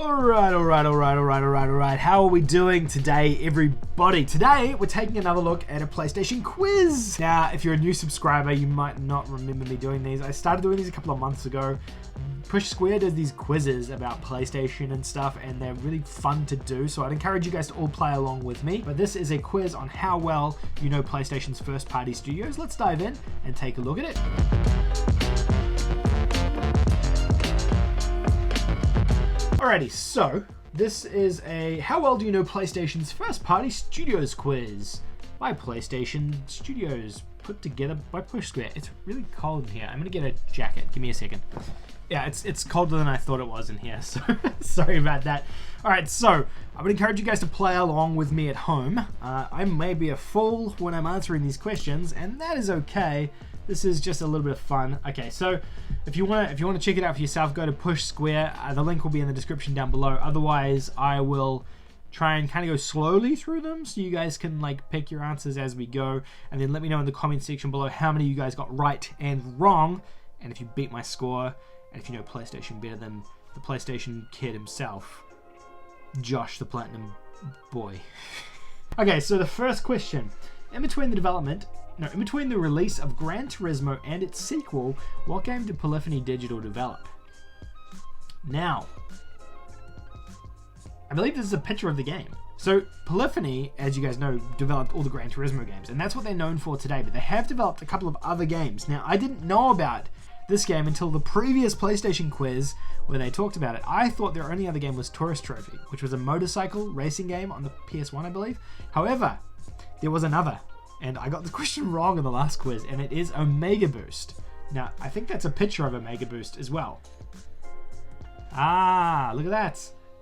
Alright. How are we doing today, everybody? Today, we're taking another look at a PlayStation quiz. Now, if you're a new subscriber, you might not remember me doing these. I started doing these a couple of months ago. Push Square does these quizzes about PlayStation and stuff, and they're really fun to do, so I'd encourage you guys to all play along with me. But this is a quiz on how well you know PlayStation's first-party studios. Let's dive in and take a look at it. Alrighty, so this is a how well do you know PlayStation's first-party studios quiz by PlayStation Studios, put together by Push Square. It's really cold in here. I'm gonna get a jacket. Give me a second. Yeah, it's colder than I thought it was in here, so sorry about that. Alright, so I would encourage you guys to play along with me at home. I may be a fool when I'm answering these questions, and that is okay. This is just a little bit of fun. Okay, so if you want to check it out for yourself, go to Push Square. The link will be in the description down below. Otherwise, I will try and kind of go slowly through them so you guys can like pick your answers as we go, and then let me know in the comment section below how many you guys got right and wrong, and if you beat my score, and if you know PlayStation better than the PlayStation kid himself, Josh the Platinum Boy. Okay, so the first question. In between the release of Gran Turismo and its sequel, what game did Polyphony Digital develop? Now, I believe this is a picture of the game. So Polyphony, as you guys know, developed all the Gran Turismo games, and that's what they're known for today, but they have developed a couple of other games. Now, I didn't know about this game until the previous PlayStation quiz where they talked about it. I thought their only other game was Tourist Trophy, which was a motorcycle racing game on the PS1, I believe. However, there was another, and I got the question wrong in the last quiz, and it is Omega Boost. Now, I think that's a picture of Omega Boost as well. Ah, look at that.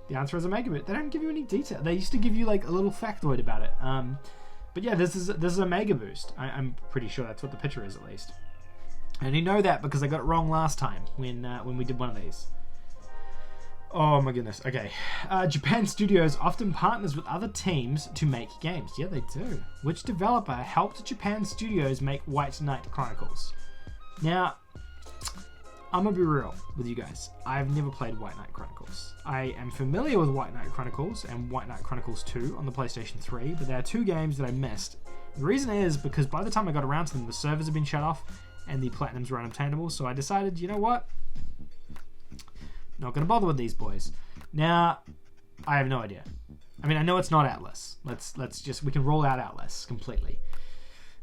The answer is Omega Boost. They don't give you any detail. They used to give you like a little factoid about it. But yeah, this is Omega Boost. I'm pretty sure that's what the picture is, at least. And you know that because I got it wrong last time when we did one of these. Oh my goodness. Okay. Japan Studios often partners with other teams to make games. Yeah, they do. Which developer helped Japan Studios make White Knight Chronicles? Now, I'm gonna be real with you guys. I've never played White Knight Chronicles. I am familiar with White Knight Chronicles and White Knight Chronicles 2 on the PlayStation 3, but there are two games that I missed. The reason is because by the time I got around to them, the servers have been shut off and the platinums were unobtainable, so I decided, you know what? Not gonna bother with these boys. Now, I have no idea. I mean, I know it's not Atlas. We can roll out Atlas completely.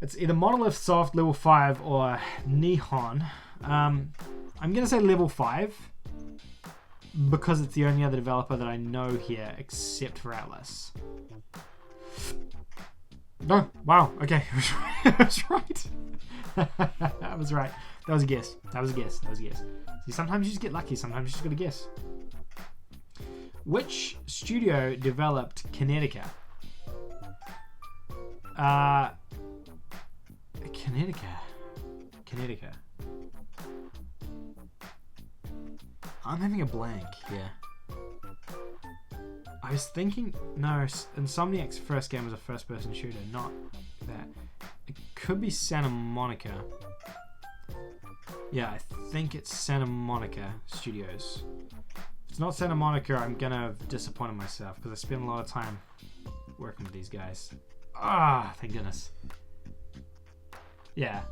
It's either Monolith Soft level 5 or Nihon. I'm gonna say level 5 because it's the only other developer that I know here except for Atlas. Oh, wow, okay. I was right. I was right. That was a guess. See, sometimes you just get lucky, sometimes you just gotta guess. Which studio developed Kinetica? Kinetica. I'm having a blank here. I was thinking, no, Insomniac's first game was a first-person shooter, not that. It could be Santa Monica. Yeah, I think it's Santa Monica Studios. If it's not Santa Monica, I'm gonna have disappointed myself because I spent a lot of time working with these guys. Ah, thank goodness. Yeah,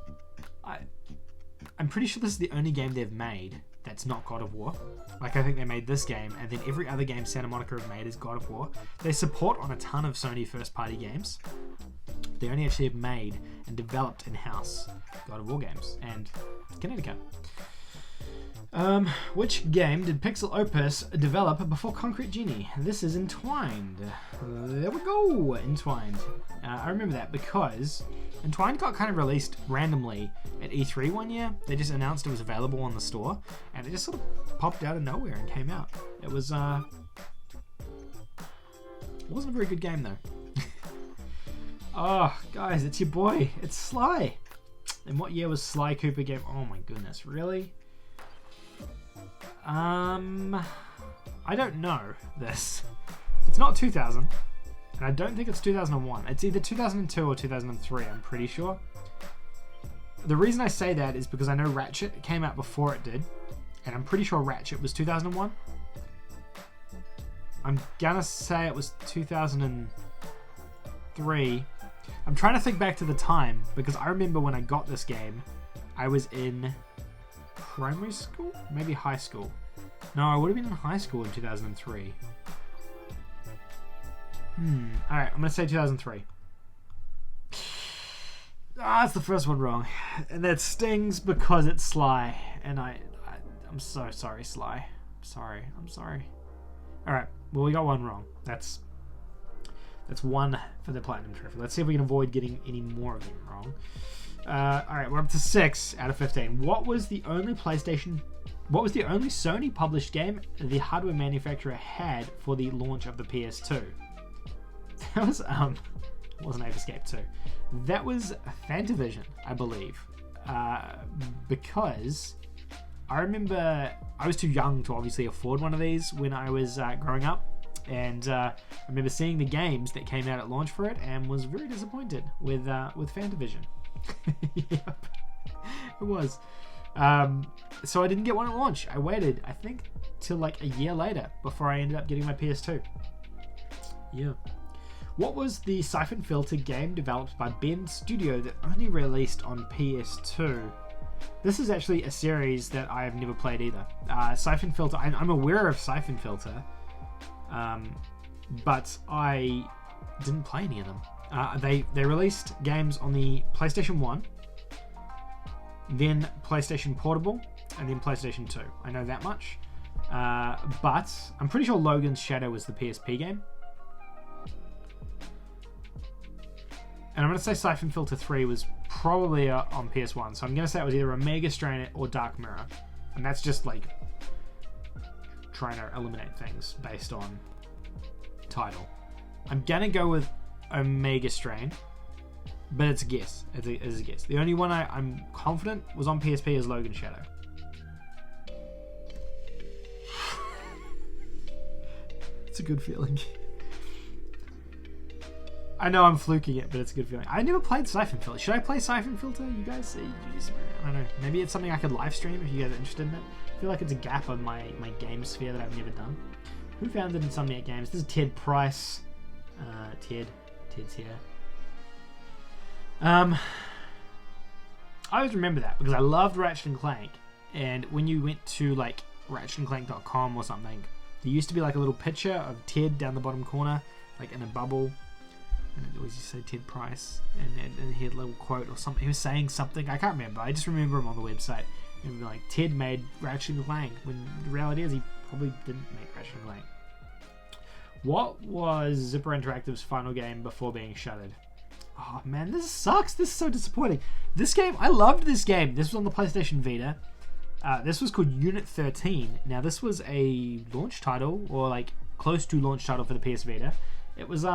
I'm pretty sure this is the only game they've made that's not God of War. Like, I think they made this game, and then every other game Santa Monica have made is God of War. They support on a ton of Sony first-party games. They only actually have made and developed in-house God of War games and Kinetica. Which game did Pixel Opus develop before Concrete Genie? This is Entwined. There we go, Entwined. I remember that because Entwined got kind of released randomly at E3 one year. They just announced it was available on the store, and it just sort of popped out of nowhere and came out. It was, it wasn't a very good game though. Oh, guys, it's your boy. It's Sly. And what year was Sly Cooper game? Oh my goodness, really? I don't know this. It's not 2000, and I don't think it's 2001. It's either 2002 or 2003, I'm pretty sure. The reason I say that is because I know Ratchet came out before it did, and I'm pretty sure Ratchet was 2001. I'm gonna say it was 2003. I'm trying to think back to the time because I remember when I got this game, I was in primary school, maybe high school. No, I would have been in high school in 2003. Alright, I'm gonna say 2003. That's the first one wrong. And that stings because it's Sly. And I'm so sorry, Sly. I'm sorry. Alright, well, we got one wrong. That's one for the Platinum Trophy. Let's see if we can avoid getting any more of them wrong. Alright, we're up to 6 out of 15. What was the only Sony published game the hardware manufacturer had for the launch of the PS2? That was, wasn't Ape Escape 2. That was Fantavision, I believe. Because I remember I was too young to obviously afford one of these when I was growing up. And I remember seeing the games that came out at launch for it and was very disappointed with Fantavision. Yep, it was. So I didn't get one at launch. I waited, I think, till like a year later before I ended up getting my PS2. Yeah. What was the Siphon Filter game developed by Bend Studio that only released on PS2? This is actually a series that I have never played either. Siphon Filter, I'm aware of Siphon Filter, but I didn't play any of them. They released games on the PlayStation 1, then PlayStation Portable, and then PlayStation 2. I know that much. But I'm pretty sure Logan's Shadow was the PSP game. And I'm going to say Siphon Filter 3 was probably on PS1. So I'm going to say it was either Omega Strain or Dark Mirror. And that's just like trying to eliminate things based on title. I'm going to go with Omega Strain, but it's a guess. It's a guess. The only one I'm confident was on PSP is Logan Shadow. It's a good feeling. I know I'm fluking it, but it's a good feeling. I never played Siphon Filter. Should I play Siphon Filter? You guys? I don't know. Maybe it's something I could live stream if you guys are interested in it. I feel like it's a gap on my game sphere that I've never done. Who founded Insomniac Games? This is Ted Price. Ted's here. I always remember that because I loved Ratchet and Clank. And when you went to like ratchetandclank.com or something, there used to be like a little picture of Ted down the bottom corner, like in a bubble. And it always used to say Ted Price, and he had a little quote or something. He was saying something. I can't remember. I just remember him on the website. And like, Ted made Ratchet and Clank, when the reality is he probably didn't make Ratchet and Clank. What was Zipper Interactive's final game before being shuttered? Oh man, this sucks. This is so disappointing. This game, I loved this game. This was on the PlayStation Vita. This was called Unit 13. Now this was a launch title, or like close to launch title for the PS Vita. It was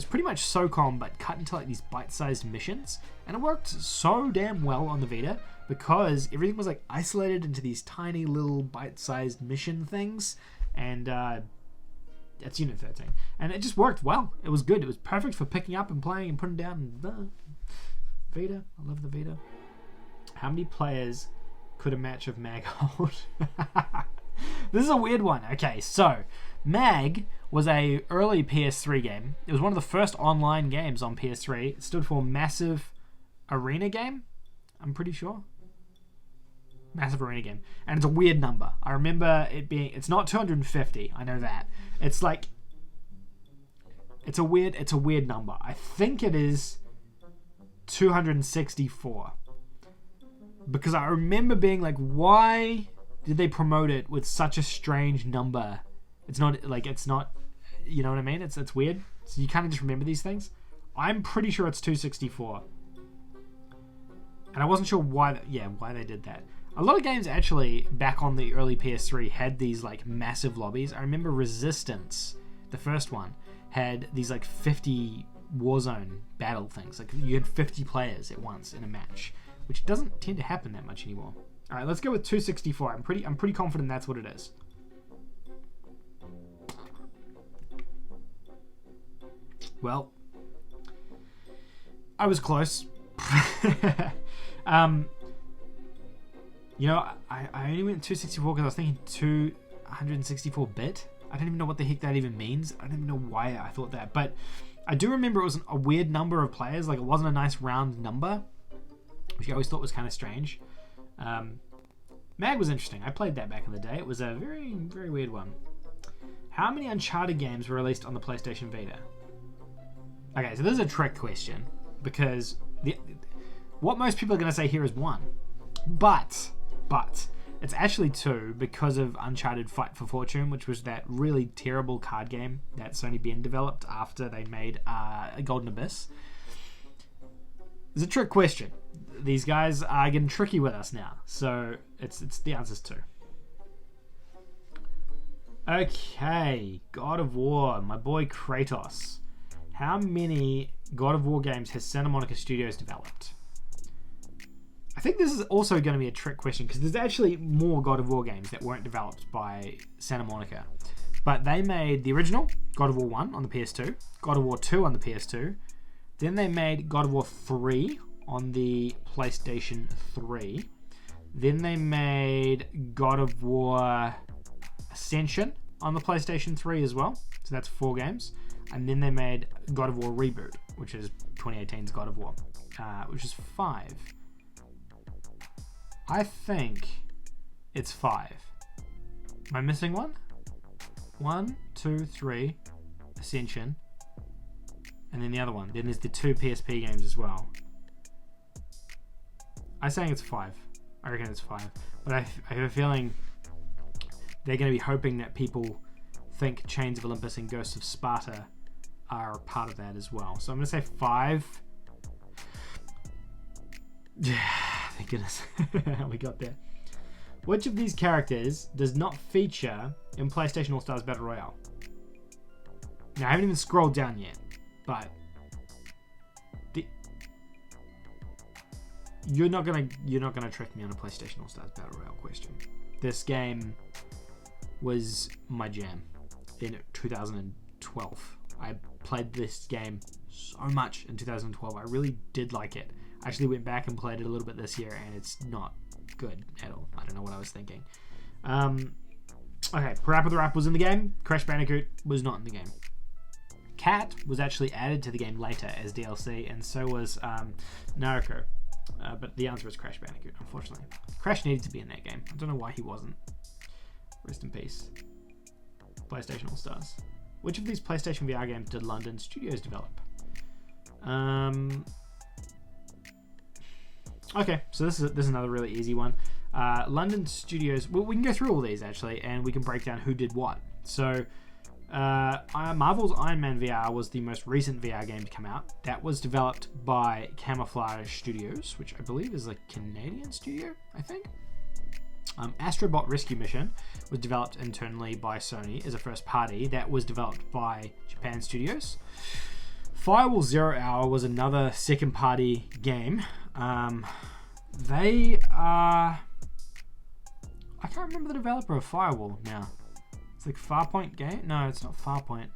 pretty much SOCOM, but cut into like these bite-sized missions, and it worked so damn well on the Vita because everything was like isolated into these tiny little bite-sized mission things, and that's Unit 13, and it just worked well. It was good. It was perfect for picking up and playing and putting down. Vita, I love the Vita. How many players could a match of Mag hold? This is a weird one. Okay, so Mag was a early PS3 game. It was one of the first online games on PS3. It stood for Massive Arena Game, I'm pretty sure. Massive Arena Game. And it's a weird number. I remember it being... It's not 250, I know that. It's like... It's a weird number. I think it is 264. Because I remember being like, why did they promote it with such a strange number? It's not, you know what I mean? It's weird. So you kind of just remember these things. I'm pretty sure it's 264. And I wasn't sure why they did that. A lot of games actually, back on the early PS3, had these like massive lobbies. I remember Resistance, the first one, had these like 50 Warzone battle things. Like you had 50 players at once in a match, which doesn't tend to happen that much anymore. All right, let's go with 264. I'm pretty confident that's what it is. Well, I was close. You know, I only went 264 because I was thinking 264-bit. I don't even know what the heck that even means. I don't even know why I thought that. But I do remember it was a weird number of players. Like, it wasn't a nice round number, which I always thought was kind of strange. Mag was interesting. I played that back in the day. It was a very, very weird one. How many Uncharted games were released on the PlayStation Vita? Okay, so this is a trick question, because what most people are going to say here is 1. But it's actually 2 because of Uncharted Fight for Fortune, which was that really terrible card game that Sony Ben developed after they made Golden Abyss. It's a trick question. These guys are getting tricky with us now, so it's the answer's 2. Okay, God of War, my boy Kratos. How many God of War games has Santa Monica Studios developed? I think this is also going to be a trick question, because there's actually more God of War games that weren't developed by Santa Monica. But they made the original God of War 1 on the PS2, God of War 2 on the PS2, then they made God of War 3 on the PlayStation 3, then they made God of War Ascension on the PlayStation 3 as well, so that's 4 games, and then they made God of War Reboot, which is 2018's God of War, which is 5. I think it's 5. Am I missing one? 1, 2, 3, Ascension, and then the other one. Then there's the 2 PSP games as well. I'm saying it's 5. I reckon it's 5. But I have a feeling they're going to be hoping that people think Chains of Olympus and Ghosts of Sparta are part of that as well. So I'm going to say 5. Thank goodness we got there. Which of these characters does not feature in PlayStation All-Stars Battle Royale? Now, I haven't even scrolled down yet, but you're not gonna trick me on a PlayStation All-Stars Battle Royale question. This game was my jam in 2012. I played this game so much in 2012. I really did like it. I actually went back and played it a little bit this year, and it's not good at all. I don't know what I was thinking. Okay, Parappa the Rapper was in the game. Crash Bandicoot was not in the game. Cat was actually added to the game later as DLC, and so was Naruto. But the answer is Crash Bandicoot, unfortunately. Crash needed to be in that game. I don't know why he wasn't. Rest in peace. PlayStation All-Stars. Which of these PlayStation VR games did London Studios develop? Okay, so this is another really easy one. London Studios. Well, we can go through all these actually, and we can break down who did what. So, Marvel's Iron Man VR was the most recent VR game to come out. That was developed by Camouflage Studios, which I believe is a Canadian studio, I think. Astrobot Rescue Mission was developed internally by Sony as a first party. That was developed by Japan Studios. Firewall Zero Hour was another second party game. They are... I can't remember the developer of Firewall now. It's like Farpoint Game? No, it's not Farpoint.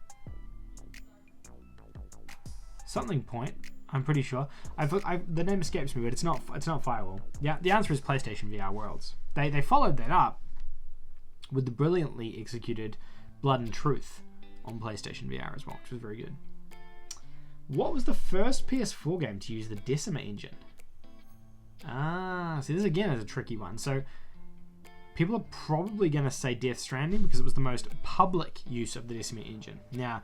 Something Point, I'm pretty sure. The name escapes me, but it's not Firewall. Yeah, the answer is PlayStation VR Worlds. They followed that up with the brilliantly executed Blood and Truth on PlayStation VR as well, which was very good. What was the first PS4 game to use the Decima engine? See, this again is a tricky one. So people are probably going to say Death Stranding because it was the most public use of the Decima engine. Now,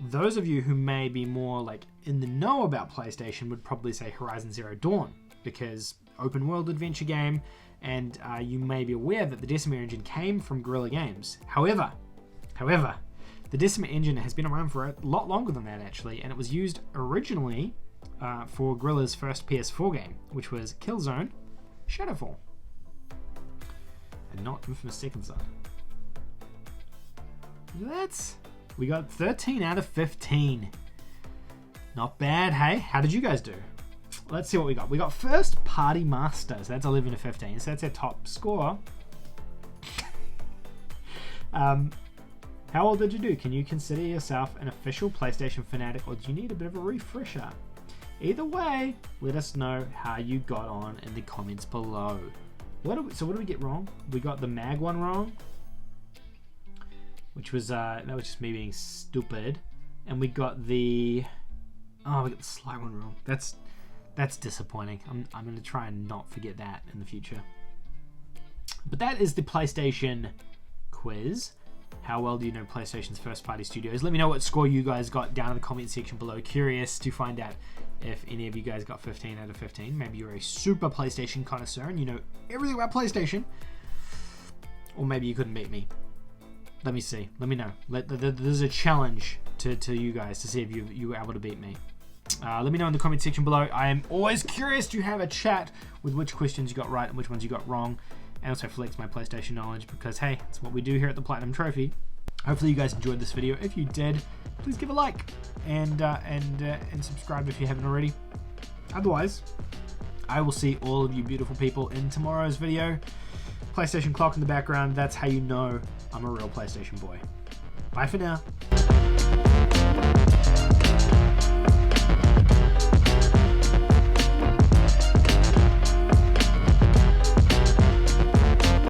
those of you who may be more like in the know about PlayStation would probably say Horizon Zero Dawn because open world adventure game, and you may be aware that the Decima engine came from Guerrilla Games. However, the Decima engine has been around for a lot longer than that actually, and it was used originally for Guerrilla's first PS4 game, which was Killzone Shadowfall, and not Infamous Second Son. We got 13 out of 15. Not bad, hey? How did you guys do? Let's see what we got. We got First Party Masters. That's 11 to 15, so that's our top score. How well did you do? Can you consider yourself an official PlayStation fanatic, or do you need a bit of a refresher? Either way, let us know how you got on in the comments below. So what do we get wrong? We got the mag one wrong. which was that was just me being stupid. And we got the sly one wrong. That's disappointing. I'm gonna try and not forget that in the future. But that is the PlayStation quiz. How well do you know PlayStation's first-party studios? Let me know what score you guys got down in the comment section below. Curious to find out if any of you guys got 15 out of 15. Maybe you're a super PlayStation connoisseur and you know everything about PlayStation. Or maybe you couldn't beat me. Let me see. Let me know. There's a challenge to you guys to see if you were able to beat me. Let me know in the comment section below. I am always curious to have a chat with which questions you got right and which ones you got wrong. And also flex my PlayStation knowledge because, hey, it's what we do here at the Platinum Trophy. Hopefully you guys enjoyed this video. If you did, please give a like and subscribe if you haven't already. Otherwise, I will see all of you beautiful people in tomorrow's video. PlayStation clock in the background. That's how you know I'm a real PlayStation boy. Bye for now.